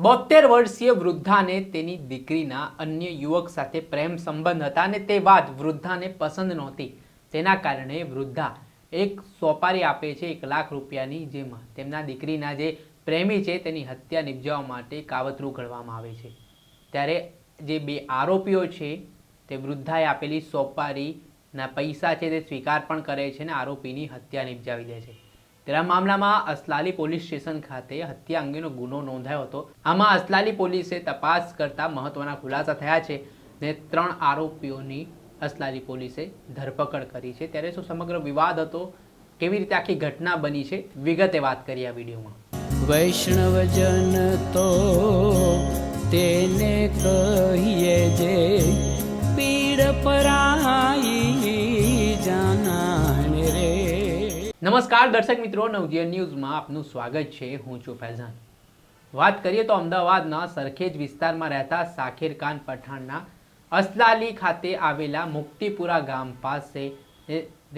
72 વર્ષીય વૃદ્ધાને તેની દીકરીના અન્ય યુવક સાથે પ્રેમ સંબંધ હતા અને તે વાત વૃદ્ધાને પસંદ નહોતી. તેના કારણે વૃદ્ધા એક સોપારી આપે છે 1 લાખ રૂપિયાની, જેમાં તેમના દીકરીના જે પ્રેમી છે તેની હત્યા નિપજાવવા માટે કાવતરું ઘડવામાં આવે છે. ત્યારે જે 2 આરોપીઓ છે તે વૃદ્ધાએ આપેલી સોપારીના પૈસા છે તે સ્વીકાર પણ કરે છે અને આરોપીની હત્યા નિપજાવી દે છે. તેના મામલામાં અસલાલી પોલીસ સ્ટેશન ખાતે હત્યા અંગેનો ગુનો નોંધાયો હતો. આમાં અસલાલી પોલીસે તપાસ કરતા મહત્વના ખુલાસા થયા છે ને 3 આરોપીઓની અસલાલી પોલીસે ધરપકડ કરી છે. ત્યારે શું સમગ્ર વિવાદ હતો, કેવી રીતે આખી ઘટના બની છે, વિગતે વાત કરી આ વિડીયોમાં. વૈષ્ણવજન તો તેને કહીએ જે પીડ પરાઈ જાનાને રે. નમસ્કાર દર્શક મિત્રો, નવજીવન ન્યૂઝમાં આપનું સ્વાગત છે. હું છું ફૈઝાન. વાત કરીએ તો અમદાવાદના સરખેજ વિસ્તારમાં રહેતા સાકિર ખાન પઠાણના અસલાલી ખાતે આવેલા મુક્તિપુરા ગામ પાસે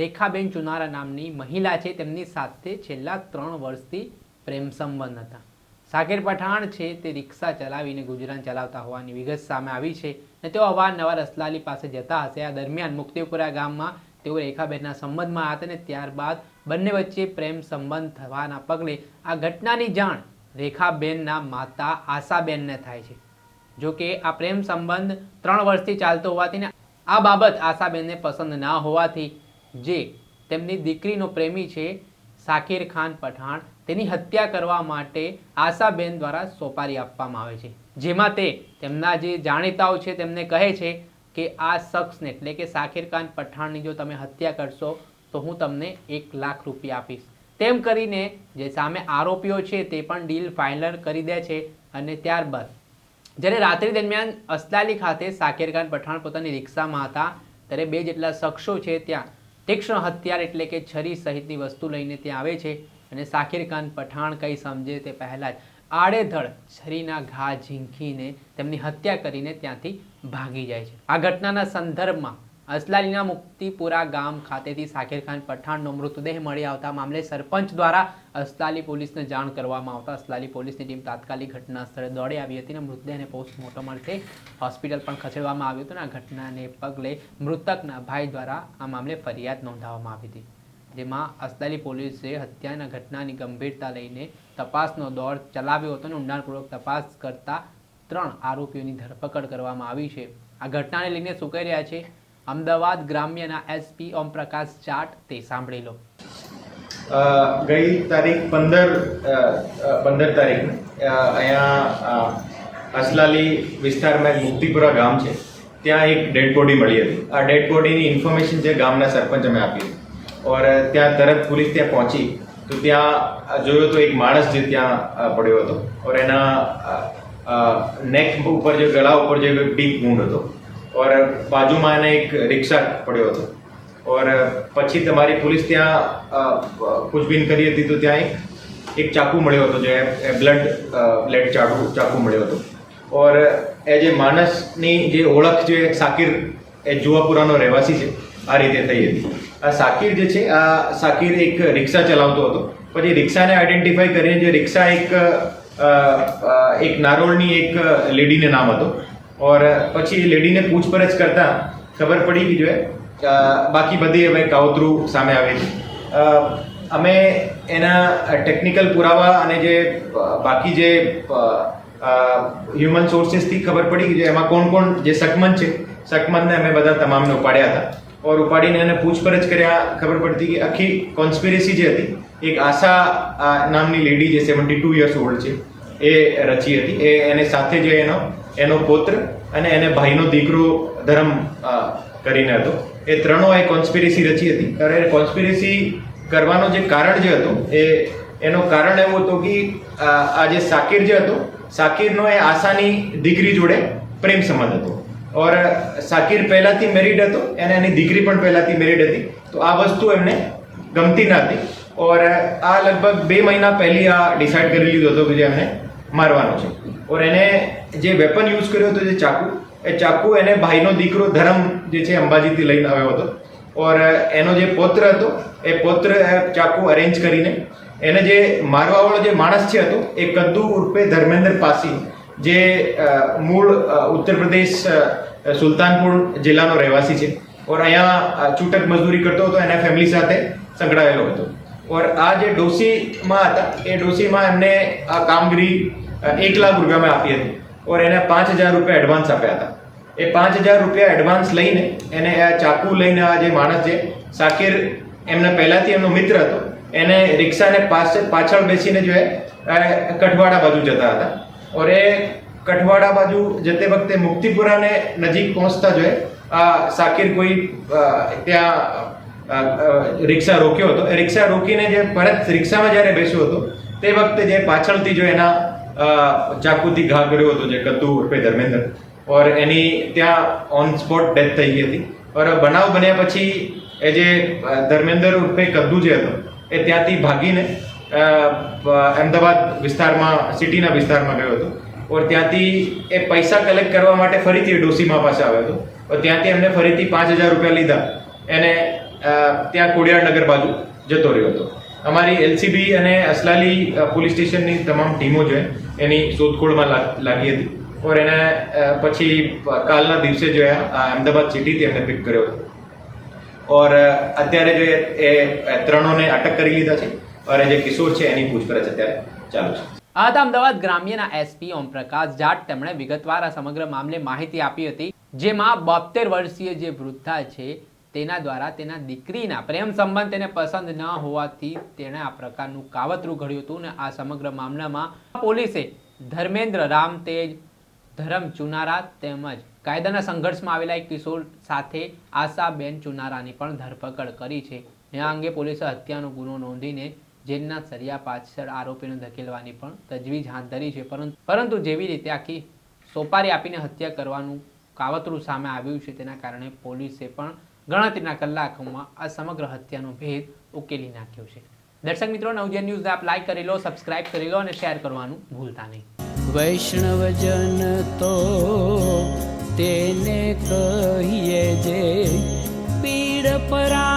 રેખાબેન ચુનારા નામની મહિલા છે, તેમની સાથે છેલ્લા 3 વર્ષથી પ્રેમ સંબંધ હતા. સાકિર પઠાણ છે તે રિક્ષા ચલાવીને ગુજરાન ચલાવતા હોવાની વિગત સામે આવી છે અને તેઓ અવારનવાર અસલાલી પાસે જતા હશે. આ દરમિયાન મુક્તિપુરા ગામમાં તેઓ રેખાબેનના સંબંધમાં હતા અને ત્યારબાદ બંને વચ્ચે પ્રેમ સંબંધ થવાના પગલે આ ઘટનાની જાણ રેખાબેનના માતા આશાબેનને થાય છે. જો કે આ પ્રેમ સંબંધ 3 વર્ષથી ચાલતો હોવાથી આ બાબત આશાબેનને પસંદ ના હોવાથી જે તેમની દીકરીનો પ્રેમી છે સાકિર ખાન પઠાણ, તેની હત્યા કરવા માટે આશાબેન દ્વારા સોપારી આપવામાં આવે છે, જેમાં તે તેમના જે જાણીતાઓ છે તેમને કહે છે કે આ શખ્સને એટલે કે સાકિર ખાન પઠાણની જો તમે હત્યા કરશો તો હું તમને 1 લાખ રૂપિયા આપીશ. તેમ કરીને જે સામે આરોપીઓ છે તે પણ ડીલ ફાઇનલ કરી દે છે. અને ત્યારબાદ જ્યારે રાત્રિ દરમિયાન અસલાલી ખાતે સાકિર ખાન પઠાણ પોતાની રિક્ષામાં હતા ત્યારે 2 જેટલા શખ્સો છે ત્યાં તીક્ષ્ણ હથિયાર એટલે કે છરી સહિતની વસ્તુ લઈને ત્યાં આવે છે અને સાકિર ખાન પઠાણ કંઈ સમજે તે પહેલાં જ આડેધડ છરીના ઘા ઝીંકીને તેમની હત્યા કરીને ત્યાંથી ભાગી જાય છે. આ ઘટનાના સંદર્ભમાં અસલાલીના મુક્તિપુરા ગામ ખાતેથી સાકિર ખાન પઠાણનો મૃતદેહ મળી આવતા મામલે સરપંચ દ્વારા અસલાલી પોલીસને જાણ કરવામાં આવતા અસલાલી પોલીસની ટીમ તાત્કાલિક ઘટના સ્થળે દોડી આવી હતી અને મૃતદેહને પોસ્ટમોર્ટમ અર્થે હોસ્પિટલ પણ ખસેડવામાં આવ્યું હતું. આ ઘટનાને પગલે મૃતકના ભાઈ દ્વારા આ મામલે ફરિયાદ નોંધાવવામાં આવી હતી, જેમાં અસલાલી પોલીસે હત્યાના ઘટનાની ગંભીરતા લઈને તપાસનો દોર ચલાવ્યો હતો અને ઊંડાણપૂર્વક તપાસ કરતા 3 આરોપીઓની ધરપકડ કરવામાં આવી છે. આ ઘટનાને લઈને શું કહી રહ્યા છે અમદાવાદ ગ્રામ્યના એસપી ઓમ પ્રકાશ ચાટ, તે સાંભળી લો. ગઈ તારીખ 15 તારીખ અહીંયા અસલાલી વિસ્તારમાં એક મુક્તિપુરા ગામ છે, ત્યાં એક ડેડ બોડી મળી હતી. આ ડેડ બોડીની ઇન્ફોર્મેશન જે ગામના સરપંચ અમે આપી ઓર ત્યાં તરત પોલીસ ત્યાં પહોંચી તો ત્યાં જોયો તો એક માણસ જે ત્યાં પડ્યો હતો ઓર એના નેક ઉપર જે ગળા ઉપર જે ડીપ વૂંડ હતો ઓર બાજુમાં એને એક રિક્ષા પડ્યો હતો. ઓર પછી તમારી પોલીસ ત્યાં પૂછબીન કરી હતી તો ત્યાં એક ચાકુ મળ્યો હતો, જે બ્લેડ ચાકુ મળ્યો હતો. ઓર એ જે માણસની જે ઓળખ જે સાકિર એ જુવાપુરાનો રહેવાસી છે આ રીતે થઈ હતી. આ સાકિર જે છે આ સાકિર એક રિક્ષા ચલાવતો હતો. પછી રિક્ષાને આઈડેન્ટિફાઈ કરીને જે રિક્ષા એક નારોલની એક લેડીને નામ હતો. ઓર પછી લેડીને પૂછપરછ કરતા ખબર પડી કે જો બાકી બધી હવે કાવતરું સામે આવી હતી. અમે એના ટેકનિકલ પુરાવા અને જે બાકી જે હ્યુમન સોર્સિસથી ખબર પડી કે એમાં કોણ જે શકમન છે, શકમનને અમે બધા તમામને ઉપાડ્યા હતા. ઓર ઉપાડીને એને પૂછપરછ કર્યા ખબર પડતી કે આખી કોન્સ્પિરેસી જે હતી એક આશા નામની લેડી જે 72 યર્સ ઓલ્ડ છે એ રચી હતી. એને સાથે જે એનો પુત્ર અને એને ભાઈનો દીકરો ધર્મ કરીને હતો. એ ત્રણો એ કોન્સ્પિરેસી રચી હતી. ત્યારે કોન્સ્પિરેસી કરવાનો જે કારણ જે હતો એનો કારણ એવું હતું કે આ જે સાકિર જે હતો, સાકિરનો એ આશાની દીકરી જોડે પ્રેમ સંબંધ હતો. ઓર સાકિર પહેલાંથી મેરિડ હતો અને એની દીકરી પણ પહેલાંથી મેરિડ હતી. તો આ વસ્તુ એમને ગમતી ન હતી. ઓર આ લગભગ 2 મહિના પહેલી આ ડિસાઇડ કરી લીધો હતો કે જે એમને મારવાનો છે. ઓર એને જે વેપન યુઝ કર્યો હતો, જે ચાકુ એને ભાઈનો દીકરો ધરમ જે છે અંબાજીથી લઈને આવ્યો હતો. ઓર એનો જે પૌત્ર હતો એ પૌત્ર ચાકુ અરેન્જ કરીને એને જે મારવાવાળો જે માણસ છે હતો એ કદ્દુ ઉર્ફે ધર્મેન્દ્ર પાસી, જે મૂળ ઉત્તર પ્રદેશ સુલતાનપુર જિલ્લાનો રહેવાસી છે ઓર અહીંયા છૂટક મજદૂરી કરતો હતો, એના ફેમિલી સાથે સંકળાયેલો હતો. ઓર આ જે ડોસીમાં હતા એ ડોસીમાં એમને આ કામગીરી 1 લાખ રૂપિયામાં આપી હતી ઓર એને 5,000 રૂપિયા એડવાન્સ આપ્યા હતા. એ 5,000 રૂપિયા એડવાન્સ લઈને એને આ ચાકુ લઈને આ જે માણસ છે સાકિર, એમને પહેલાથી એમનો મિત્ર હતો, એને રિક્ષાને પાછળ બેસીને જો કઠવાડા બાજુ જતા હતા. ઓર એ કઠવાડા બાજુ જતે વખતે મુક્તિપુરાને નજીક પહોંચતા જો આ સાકિર કોઈ ત્યાં રિક્ષા રોક્યો હતો. એ રિક્ષા રોકીને જે પરત રિક્ષામાં જ્યારે બેસ્યો હતો તે વખતે જે પાછળથી જો એના ચાકુથી ઘા કર્યો હતો જે કદ્દુ ઉર્ફે ધર્મેન્દ્ર, ઓર એની ત્યાં ઓન સ્પોટ ડેથ થઈ ગઈ હતી. ઓર બનાવ બન્યા પછી એ જે ધર્મેન્દ્ર ઉર્ફે કદ્દુ જે હતો એ ત્યાંથી ભાગીને અમદાવાદ વિસ્તારમાં, સિટીના વિસ્તારમાં ગયો હતો. ઓર ત્યાંથી એ પૈસા કલેક્ટ કરવા માટે ફરીથી ડોસીમાં પાસે આવ્યો હતો. ઓર ત્યાંથી એમને ફરીથી 5,000 રૂપિયા લીધા, એને ત્યાં ખોડિયારનગર બાજુ જતો રહ્યો હતો. અમારી એલસીબી અને અસલાલી પોલીસ સ્ટેશનની તમામ ટીમો જો એની શોધખોળમાં લાગી હતી. ઓર એને પછી કાલના દિવસે જો અમદાવાદ સિટીથી એમને પિક કર્યો હતો. ઓર અત્યારે જો એ 3 અટક કરી લીધા છે અને જે કિશોર છે એની પૂછપરછ અત્યારે ચાલુ છે. આ હતા અમદાવાદ ગ્રામ્યના એસપી ઓમપ્રકાશ જાટ. તેમણે વિગતવાર આ સમગ્ર મામલે માહિતી આપી હતી, જેમાં 72 વર્ષીય જે વૃદ્ધા છે તેના દ્વારા તેના દીકરીના પ્રેમ સંબંધ તેને પસંદ ન હોવાથી તેણે આ પ્રકારનું કાવતરું ઘડ્યું હતું. અને આ સમગ્ર મામલામાં પોલીસે ધર્મેન્દ્ર રામતેજ, ધરમ ચુનારા તેમજ કાયદાના સંઘર્ષમાં આવેલા એક કિશોર સાથે આશાબેન ચુનારાની પણ ધરપકડ કરી છે. આ અંગે પોલીસે હત્યાનો ગુનો નોંધીને જેલના સળિયા પાછળ આરોપીને ધકેલવાની પણ તજવીજ હાથ ધરી છે. પરંતુ જેવી રીતે આખી સોપારી આપીને હત્યા કરવાનું કાવતરું સામે આવ્યું છે તેના કારણે પોલીસે પણ ગણતરીના કલાકોમાં આ સમગ્ર હત્યાનો ભેદ ઉકેલી નાખ્યો છે. દર્શક મિત્રો, નવજીવન ન્યૂઝને આપ લાઈક કરી લો, સબસ્ક્રાઇબ કરી લો અને શેર કરવાનું ભૂલતા નહીં. વૈષ્ણવજન તો તેને કહીએ જે પીડ પરા